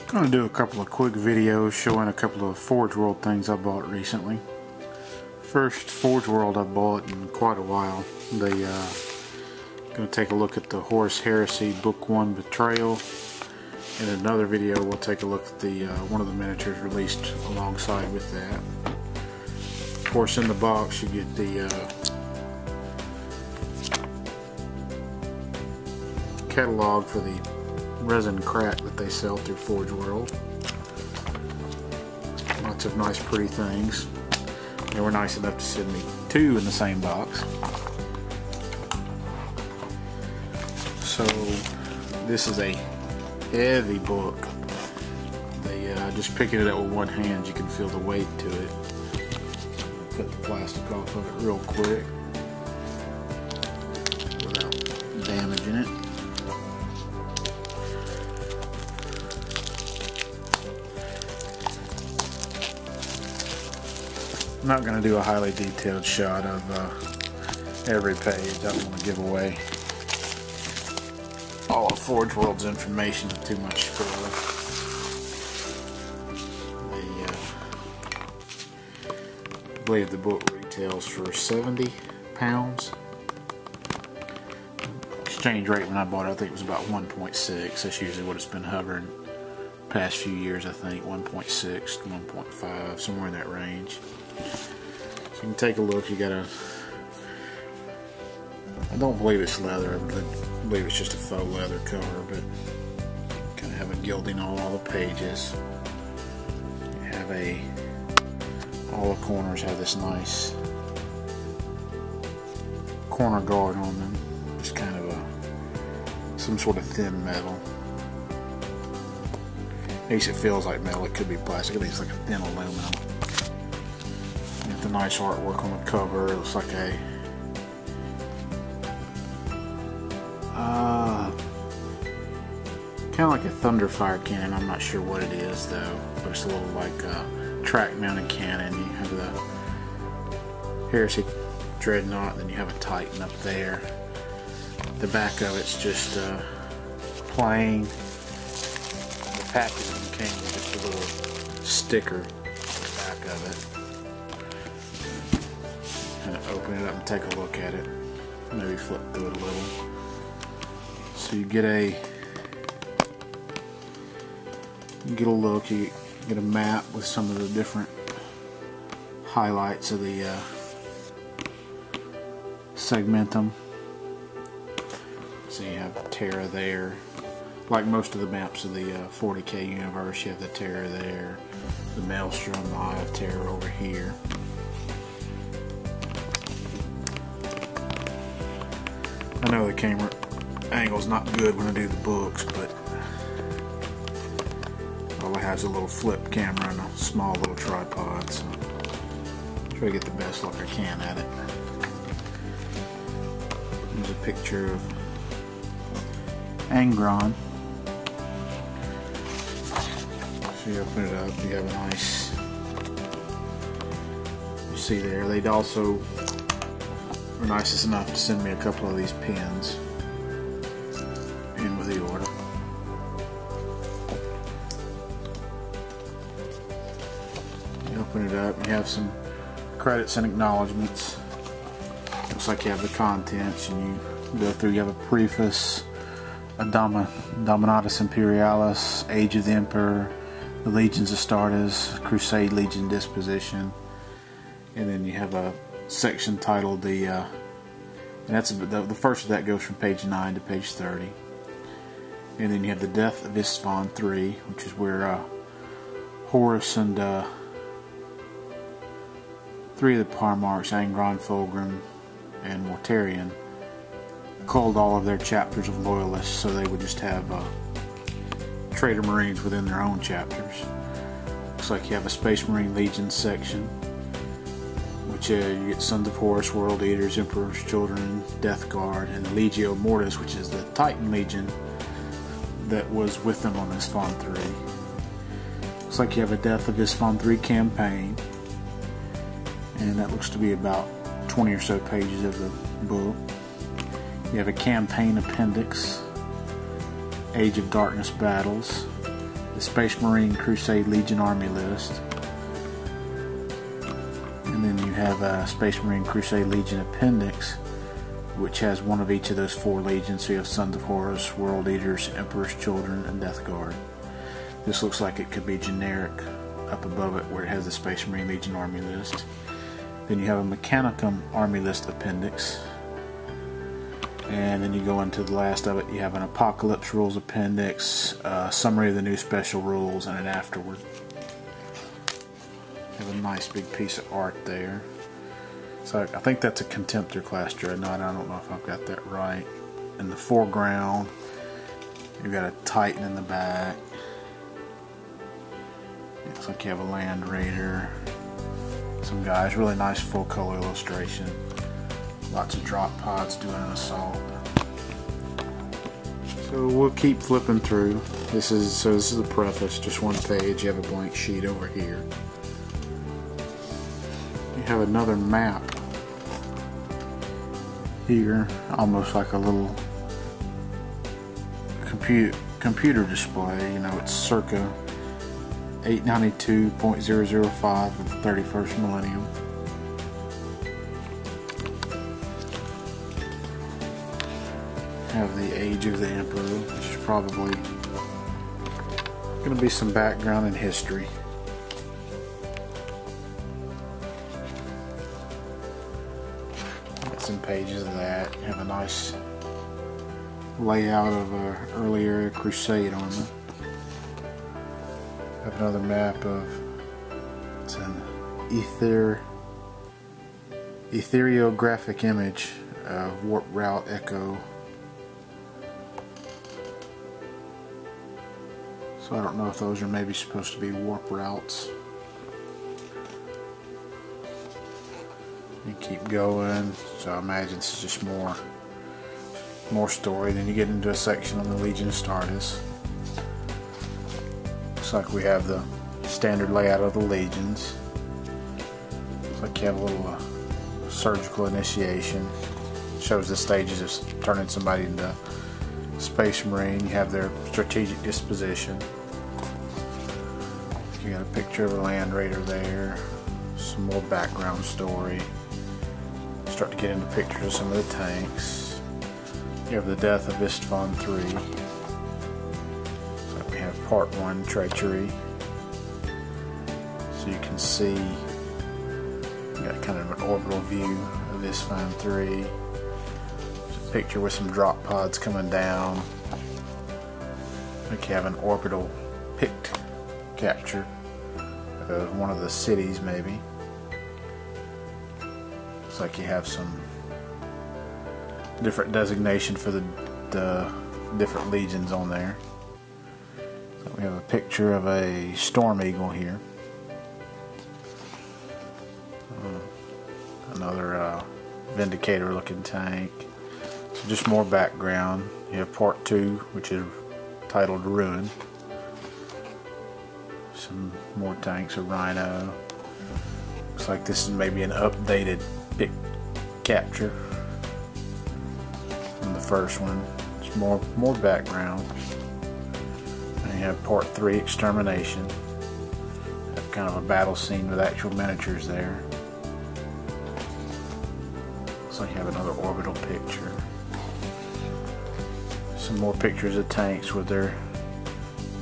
I'm going to do a couple of quick videos showing a couple of ForgeWorld things I bought recently. First ForgeWorld I bought in quite a while. They going to take a look at the Horus Heresy Book 1 Betrayal. In another video we'll take a look at the one of the miniatures released alongside with that. Of course, in the box you get the catalog for the resin crack that they sell through ForgeWorld. Lots of nice pretty things. They were nice enough to send me two in the same box. So this is a heavy book. They just picking it up with one hand, you can feel the weight to it. Cut the plastic off of it real quick without damaging it. I'm not going to do a highly detailed shot of every page. I don't want to give away all of ForgeWorld's information with too much spoiler. I believe the book retails for £70. Exchange rate when I bought it, I think it was about 1.6. That's usually what it's been hovering past few years, I think. 1.6, 1.5, somewhere in that range. So you can take a look. You got a, I don't believe it's leather, I believe it's just a faux leather cover, but kind of have a gilding on all the pages. You have all the corners have this nice corner guard on them, just kind of some sort of thin metal. At least it feels like metal. It could be plastic. At least like a thin aluminum. Got the nice artwork on the cover. It looks like a kind of like a Thunderfire cannon. I'm not sure what it is though, but it's a little like a track-mounted cannon. You have the Heresy Dreadnought, then you have a Titan up there. The back of it's just plain. The packaging came with just a little sticker on the back of it. Kind of open it up and take a look at it. Maybe flip through it a little. So you get a look. You get a map with some of the different highlights of the segmentum. So you have Terra there. Like most of the maps of the 40k universe, you have the Terra there, the Maelstrom, the Eye of Terror over here. I know the camera angle's not good when I do the books, but all I have is a little flip camera and a small little tripod, so try to get the best look I can at it. Here's a picture of Angron. So you open it up, you have a nice, you see there, they'd also were nice enough to send me a couple of these pins in with the order. You open it up, you have some credits and acknowledgments. Looks like you have the contents, and you go through, you have a preface, a Dominatus Imperialis, Age of the Emperor, the Legions of Astartes, Crusade Legion Disposition, and then you have a section titled and that's the first of that goes from page 9 to page 30, and then you have the Death of Isstvan 3, which is where Horus and 3 of the Primarchs, Angron, Fulgrim, and Mortarion, called all of their chapters of loyalists, so they would just have Traitor Marines within their own chapters. Looks like you have a Space Marine Legion section, which you get Sons of Horus, World Eaters, Emperor's Children, Death Guard, and the Legio Mortis, which is the Titan Legion that was with them on Isstvan 3. Looks like you have a Death of Isstvan 3 campaign, and that looks to be about 20 or so pages of the book. You have a campaign appendix, Age of Darkness battles, the Space Marine Crusade Legion Army list. And then you have a Space Marine Crusade Legion Appendix, which has one of each of those 4 legions. So you have Sons of Horus, World Eaters, Emperor's Children, and Death Guard. This looks like it could be generic up above it where it has the Space Marine Legion Army list. Then you have a Mechanicum Army List Appendix. And then you go into the last of it, you have an Apocalypse Rules Appendix, a summary of the new special rules, and an afterward. You have a nice big piece of art there. So I think that's a Contemptor class Dreadnought. I don't know if I've got that right. In the foreground, you've got a Titan in the back. Looks like you have a Land Raider. Some guys, really nice full color illustration. Lots of drop pods doing an assault. So we'll keep flipping through. This is the preface, just one page. You have a blank sheet over here. You have another map here, almost like a little computer display. You know, it's circa 892.005 of the 31st millennium. Have the age of the Emperor, which is probably going to be some background in history. Got some pages of that. You have a nice layout of an earlier Crusade armor. Have another map of, it's an ethereographic image of Warp Route Echo. So I don't know if those are maybe supposed to be warp routes. You keep going, so I imagine this is just more story. Then you get into a section on the Legion Astartes. Looks like we have the standard layout of the legions. Looks like you have a little surgical initiation. Shows the stages of turning somebody into Space Marine. You have their strategic disposition. You got a picture of a Land Raider there. Some more background story. Start to get into pictures of some of the tanks. You have the death of Istvan III. So we have part 1, treachery. So you can see you got kind of an orbital view of Istvan III. There's a picture with some drop pods coming down. Like you have an orbital picked capture of one of the cities, maybe. Looks like you have some different designation for the different legions on there. So we have a picture of a Storm Eagle here. Another Vindicator looking tank. So just more background. You have part 2, which is titled Ruin. Some more tanks, a Rhino. Looks like this is maybe an updated pick capture from the first one. Just more background. And you have part 3, Extermination. Have kind of a battle scene with actual miniatures there. Looks like you have another orbital picture. Some more pictures of tanks with their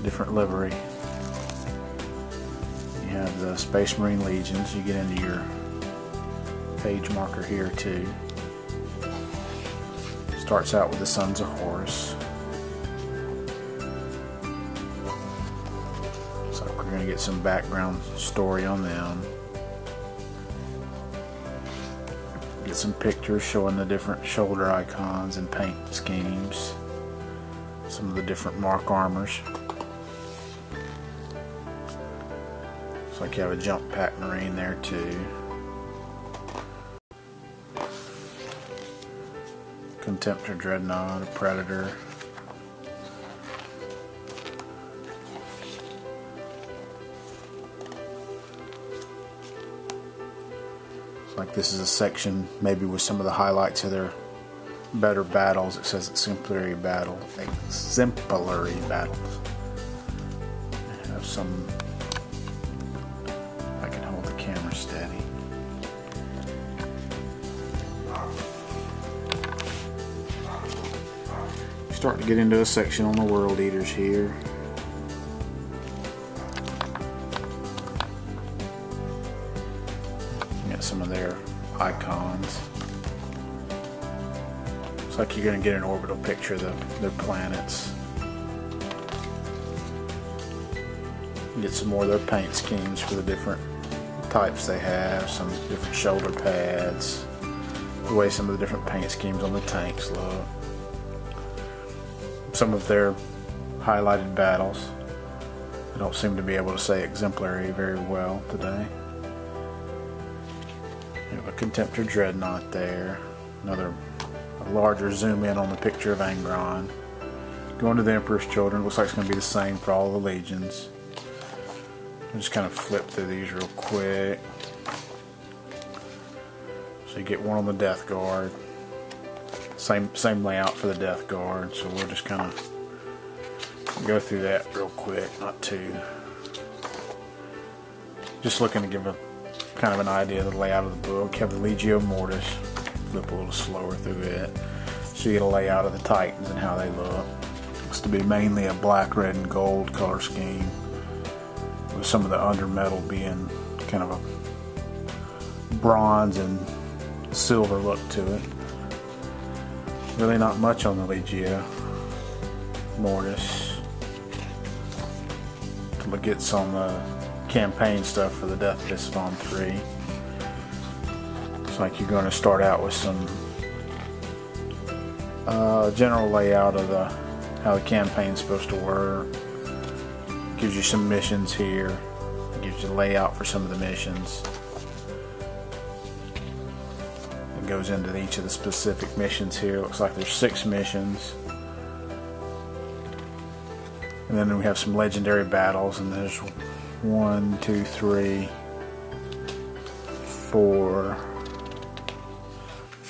different livery. You have the Space Marine Legions. You get into your page marker here too. Starts out with the Sons of Horus. So we're going to get some background story on them. Get some pictures showing the different shoulder icons and paint schemes. Some of the different mark armors. Looks like you have a Jump Pack Marine there too. Contemptor Dreadnought, a Predator. Looks like this is a section maybe with some of the highlights of their better battles. It says exemplary battles. some, if I can hold the camera steady. Starting to get into a section on the World Eaters here. Got some of their icons. Looks like you're going to get an orbital picture of their planets. Get some more of their paint schemes for the different types they have. Some different shoulder pads. The way some of the different paint schemes on the tanks look. Some of their highlighted battles. I don't seem to be able to say exemplary very well today. You have a Contemptor Dreadnought there. Another larger zoom in on the picture of Angron. Going to the Emperor's Children. Looks like it's going to be the same for all the legions. I'll just kind of flip through these real quick. So you get one on the Death Guard. Same layout for the Death Guard, so we'll just kind of go through that real quick, not too. Just looking to give a kind of an idea of the layout of the book. You have the Legio Mortis, flip a little slower through it, so you get a layout of the Titans and how they look. Looks to be mainly a black, red, and gold color scheme, with some of the undermetal being kind of a bronze and silver look to it. Really not much on the Legio Mortis. To get some campaign stuff for the Death of Isfahan 3. Looks like you're going to start out with some general layout of how the campaign's supposed to work. Gives you some missions here. Gives you a layout for some of the missions. Goes into each of the specific missions here. Looks like there's 6 missions, and then we have some legendary battles, and there's 1, 2, 3, 4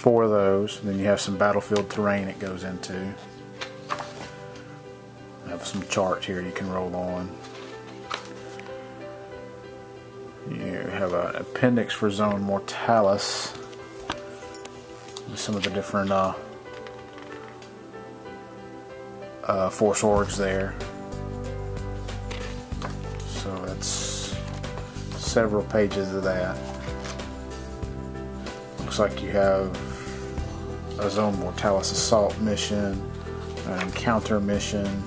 of those. And then you have some battlefield terrain it goes into. I have some charts here you can roll on. You have an appendix for Zone Mortalis. Some of the different Force orgs there. So that's several pages of that. Looks like you have a Zone Mortalis assault mission, an encounter mission,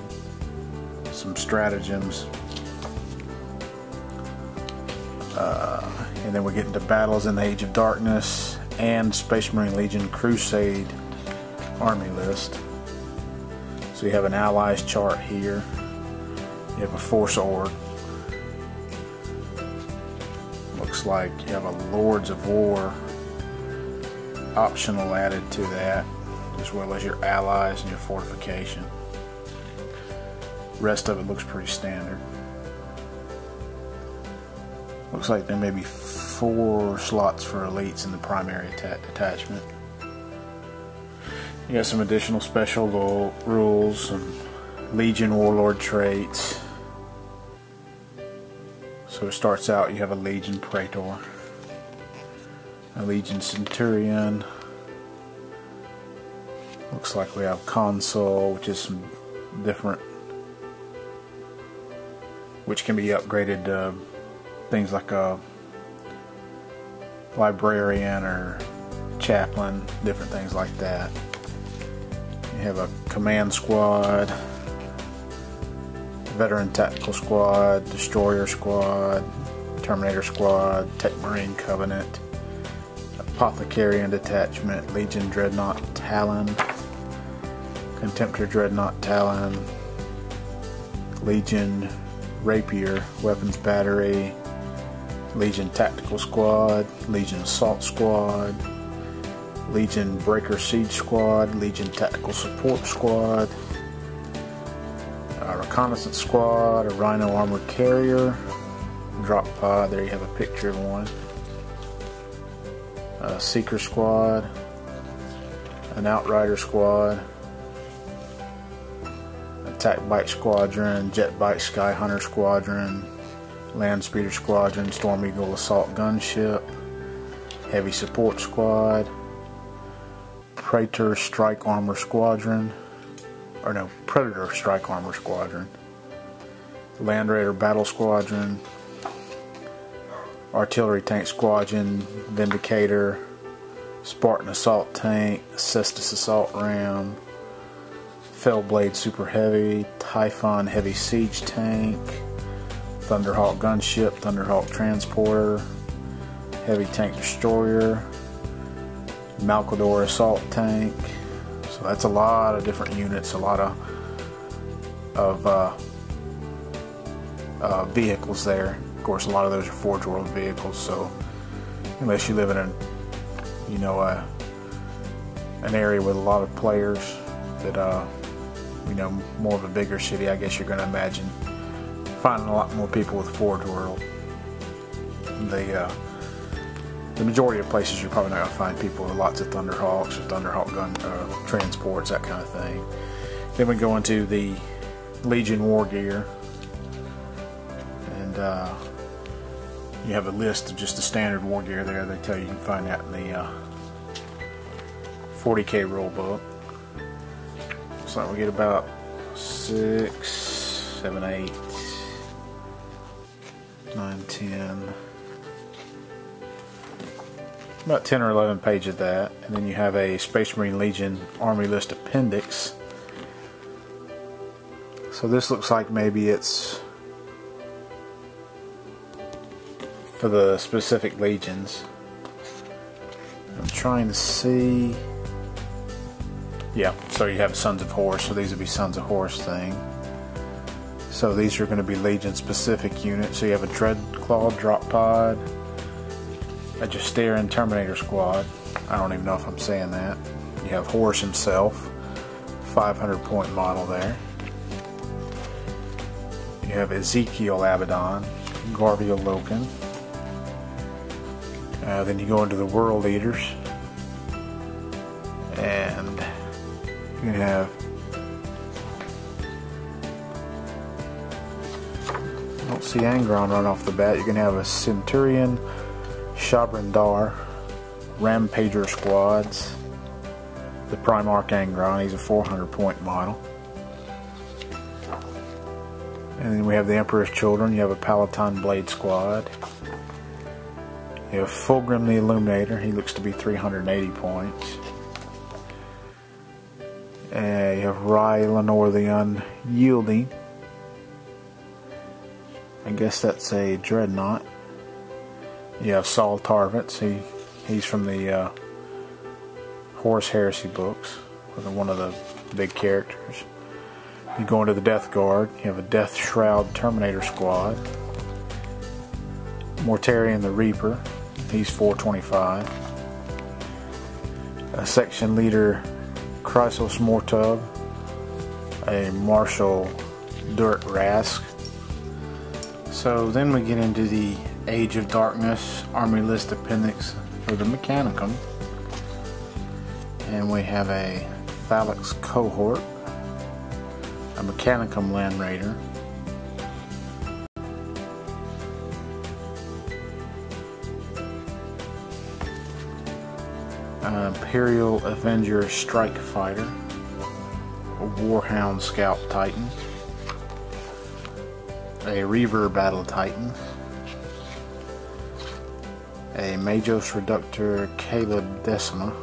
some stratagems, and then we get into battles in the Age of Darkness and Space Marine Legion Crusade army list. So you have an allies chart here. You have a Force org. Looks like you have a Lords of War optional added to that, as well as your allies and your fortification. Rest of it looks pretty standard. Looks like there may be 4 slots for elites in the primary detachment. You got some additional special rules, some Legion Warlord traits. So it starts out, you have a Legion Praetor, a Legion Centurion. Looks like we have Consul, which is some different, which can be upgraded to things like a librarian or chaplain, different things like that. You have a command squad, veteran tactical squad, destroyer squad, terminator squad, tech marine covenant, apothecarian detachment, legion dreadnought Talon, contemptor dreadnought Talon, legion rapier weapons battery, legion tactical squad, legion assault squad, Legion Breaker Siege Squad, Legion Tactical Support Squad, a Reconnaissance Squad, a Rhino Armored Carrier, Drop Pod, there you have a picture of one, a Seeker Squad, an Outrider Squad, a Attack Bike Squadron, Jet Bike Sky Hunter Squadron, Land Speeder Squadron, Storm Eagle Assault Gunship, Heavy Support Squad, Predator Strike Armor Squadron, Predator Strike Armor Squadron, Land Raider Battle Squadron, Artillery Tank Squadron, Vindicator, Spartan Assault Tank, Cestus Assault Ram, Fellblade Super Heavy, Typhon Heavy Siege Tank, Thunderhawk Gunship, Thunderhawk Transporter, Heavy Tank Destroyer, Malcador Assault Tank. So that's a lot of different units, a lot of vehicles there. Of course, a lot of those are ForgeWorld vehicles, so unless you live in an area with a lot of players that more of a bigger city, I guess you're going to imagine finding a lot more people with ForgeWorld. The majority of places you're probably not going to find people with lots of Thunderhawks or Thunderhawk gun transports, that kind of thing. Then we go into the Legion War Gear, and you have a list of just the standard war gear there. They tell you can find that in the 40K rule book. So we get about 6, 7, 8, 9, 10, about 10 or 11 pages of that. And then you have a Space Marine Legion Army List Appendix. So this looks like maybe it's for the specific legions. I'm trying to see. Yeah, so you have Sons of Horus, so these would be Sons of Horus thing. So these are going to be Legion specific units. So you have a Dreadclaw drop pod, a Justarian Terminator Squad. I don't even know if I'm saying that. You have Horus himself, 500 point model there. You have Ezekiel Abaddon, Garvio Loken. Then you go into the World Eaters, and you have I don't see Angron right off the bat. You're going to have a Centurion, Shabrandar, Rampager Squads, the Primarch Angron. He's a 400 point model. And then we have the Emperor's Children. You have a Palatine Blade Squad. You have Fulgrim the Illuminator. He looks to be 380 points. And you have Rai Lenore the Unyielding. I guess that's a Dreadnought. You have Saul Tarvitz. He's from the Horus Heresy books. One of the big characters. You go into the Death Guard. You have a Death Shroud Terminator Squad. Mortarion the Reaper. He's 425. A Section Leader Chrysos Mortub. A Marshal Durk Rask. So then we get into the Age of Darkness Army List Appendix for the Mechanicum. And we have a Thalix Cohort, a Mechanicum Land Raider, an Imperial Avenger Strike Fighter, a Warhound Scout Titan, a Reaver Battle Titan, a Magos Reductor Caleb Decima,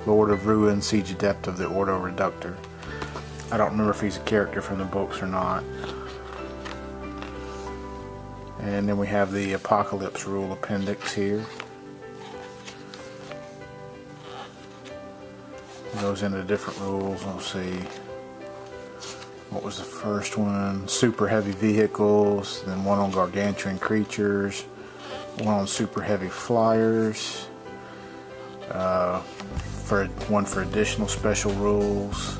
Lord of Ruin, Siege Adept of the Ordo Reductor. I don't remember if he's a character from the books or not. And then we have the Apocalypse Rule Appendix here. It goes into different rules. Let's see. What was the first one? Super Heavy Vehicles, then one on Gargantuan Creatures, one on Super Heavy Flyers, one for additional special rules,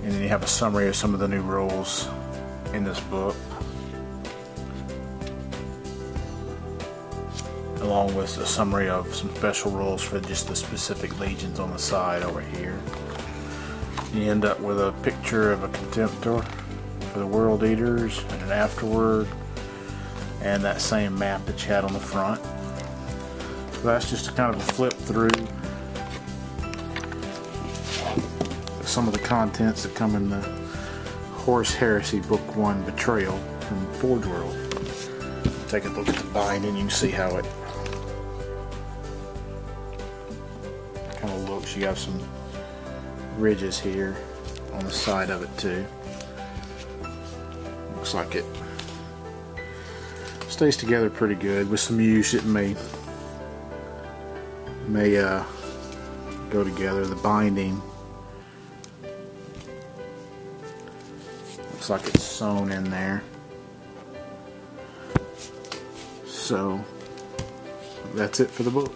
and then you have a summary of some of the new rules in this book, along with a summary of some special rules for just the specific legions on the side over here. You end up with a picture of a Contemptor for the World Eaters and an afterword, and that same map that you had on the front. So that's just a kind of a flip through some of the contents that come in the Horus Heresy Book 1 Betrayal from ForgeWorld. Take a look at the binding, you can see how it kind of looks. You have some ridges here on the side of it too. Looks like it stays together pretty good. With some use it may go together. The binding looks like it's sewn in there. So that's it for the book.